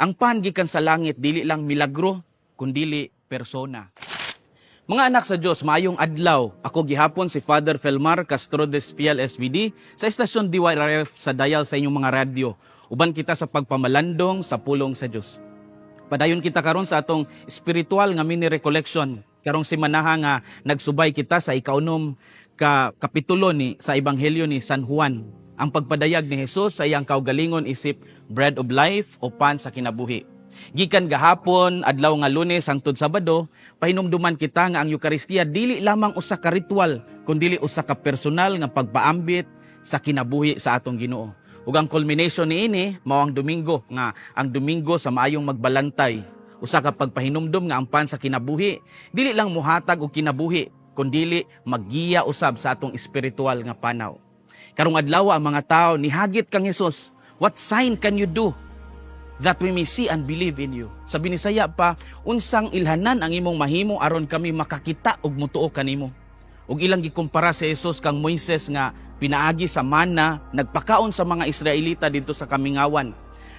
Ang pan gikan sa langit dili lang milagro kundili persona. Mga anak sa Diyos, maayong adlaw. Ako gihapon si Father Felmar Castro Despial SVD sa estasyon DYRF sa dial sa inyong mga radyo. Uban kita sa pagpamalandong sa pulong sa Diyos. Padayon kita karon sa atong spiritual nga mini recollection. Karong semanaha nga nagsubay kita sa ikaunom ka kapitulo ni sa Ebanghelyo ni San Juan. Ang pagpadayag ni Jesus sa iyang kaugalingon isip bread of life o pan sa kinabuhi. Gikan gahapon, adlaw nga Lunes hangtod Sabado, pahinumduman kita nga ang Eucharistia dili lamang usa ka ritual, kundi usa ka personal nga pagpaambit sa kinabuhi sa atong Ginoo. Ug ang culmination niini mao ang Domingo nga ang Domingo sa maayong magbalantay. Usa ka pagpahinumdum nga ang pan sa kinabuhi dili lang muhatag og kinabuhi, kundi maggiya usab sa atong espiritual nga panaw. Karong adlaw ang mga tao nihagit kang Hesus, what sign can you do that we may see and believe in you? Sa Binisaya pa, unsang ilhanan ang imong mahimo aron kami makakita ug mutuo kanimo. Ug ilang gikumpara si Jesus kang Moises nga pinaagi sa mana, nagpakaon sa mga Israelita dito sa kamingawan.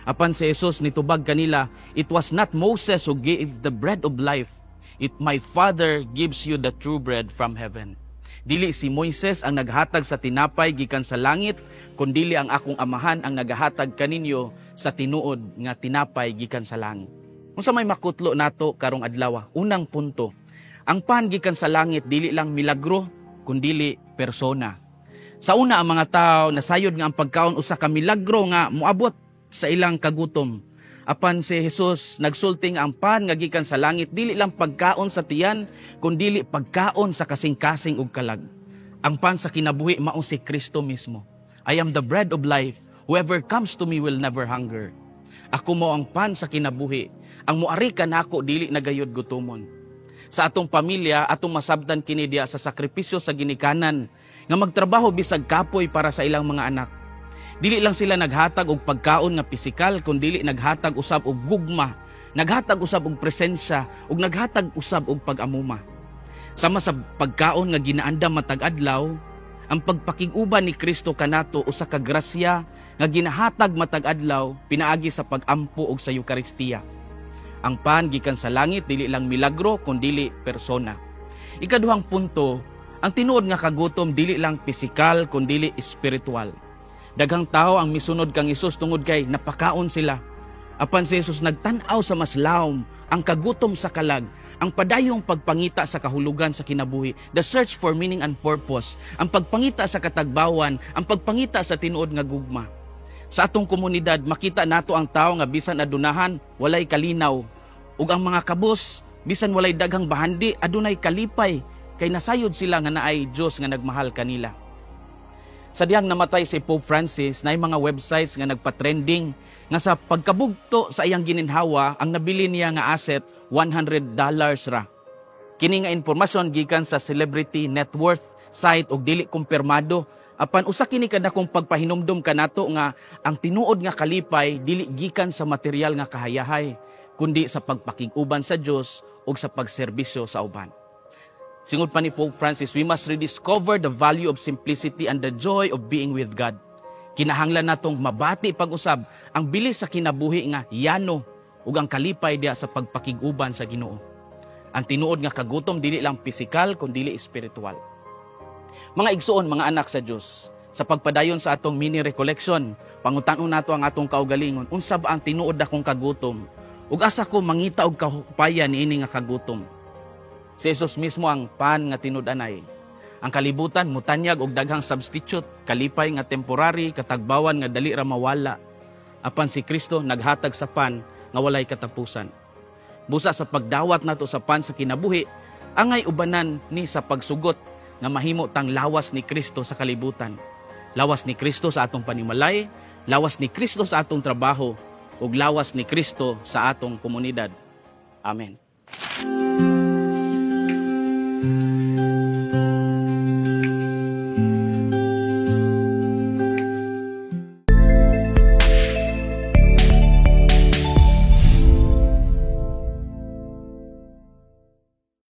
Apan si Jesus nitubag kanila, it was not Moses who gave the bread of life, it my Father gives you the true bread from heaven. Dili si Moises ang naghatag sa tinapay gikan sa langit, kundili ang akong amahan ang nagahatag kaninyo sa tinuod nga tinapay gikan sa langit. Unsa may makutlo nato karong adlaw? Unang punto, ang pan gikan sa langit dili lang milagro, kundili persona. Sa una ang mga tao nasayod nga ang pagkaon usa ka milagro nga moabot sa ilang kagutom. Apan si Jesus nagsulting ang pan nga gikan sa langit dili lang pagkaon sa tiyan kundi pagkaon sa kasing-kasing ug kalag. Ang pan sa kinabuhi mao si Kristo mismo. I am the bread of life. Whoever comes to me will never hunger. Ako mo ang pan sa kinabuhi. Ang muari kanako dili nagayod gutomon. Sa atong pamilya atong masabtan kini diya sa sakripisyo sa ginikanan nga magtrabaho bisag kapoy para sa ilang mga anak. Dili lang sila naghatag og pagkaon nga pisikal, kundi naghatag usab og gugma, naghatag usab og presensya, ug naghatag usab og pag-amuma. Sama sa pagkaon nga ginaandam matag adlaw, ang pagpakig-uban ni Kristo kanato usa ka grasya nga ginahatag matag adlaw pinaagi sa pag-ampo og sa Eucharistia. Ang pan gikan sa langit dili lang milagro kundi persona. Ikaduhang punto, ang tinuod nga kagutom dili lang pisikal kundi espiritual. Daghang tao ang misunod kang Hesus tungod kay napakaon sila. Apan si Jesus nagtan-aw sa mas lawom, ang kagutom sa kalag, ang padayong pagpangita sa kahulugan sa kinabuhi, the search for meaning and purpose, ang pagpangita sa katagbawan, ang pagpangita sa tinuod nga gugma. Sa atong komunidad, makita nato ang tao nga bisan adunahan, walay kalinaw. Ug ang mga kabus, bisan walay daghang bahandi, adunay kalipay, kay nasayod sila nga naay Dios nga nagmahal kanila. Sa diyang namatay si Pope Francis, na mga websites nga nagpa-trending nga sa pagkabugto sa iyang gininhawa, ang nabili niya nga asset, $100 ra. Kini nga informasyon gikan sa celebrity net worth site og dili kumpirmado. Apan usa kini kadakong pagpahinumdum kanato nga ang tinuod nga kalipay dili gikan sa material nga kahayahay, kundi sa pagpakig-uban sa Dios ug sa pagserbisyo sa uban. Singod pa ni Pope Francis, we must rediscover the value of simplicity and the joy of being with God. Kinahanglan natong mabati pag-usab ang bilis sa kinabuhi nga yano ug ang kalipay diya sa pagpakig-uban sa Ginoo. Ang tinuod nga kagutom dili lang pisikal kundi espiritual. Mga igsuon, mga anak sa Dios, sa pagpadayon sa atong mini recollection, pangutan-on nato ang atong kaugalingon, unsa ba ang tinuod akong kagutom ug asa ko mangita og kahupayan niini nga kagutom. Si Jesus mismo ang pan nga tinud-anay. Ang kalibutan mutanyag og daghang substitute, kalipay nga temporary, katagbawan nga dali ra mawala. Apan si Kristo naghatag sa pan nga walay katapusan. Busa sa pagdawat nato sa pan sa kinabuhi, angay ubanan ni sa pagsugot nga mahimo tang lawas ni Kristo sa kalibutan. Lawas ni Kristo sa atong panimalay, lawas ni Kristo sa atong trabaho, ug lawas ni Kristo sa atong komunidad. Amen.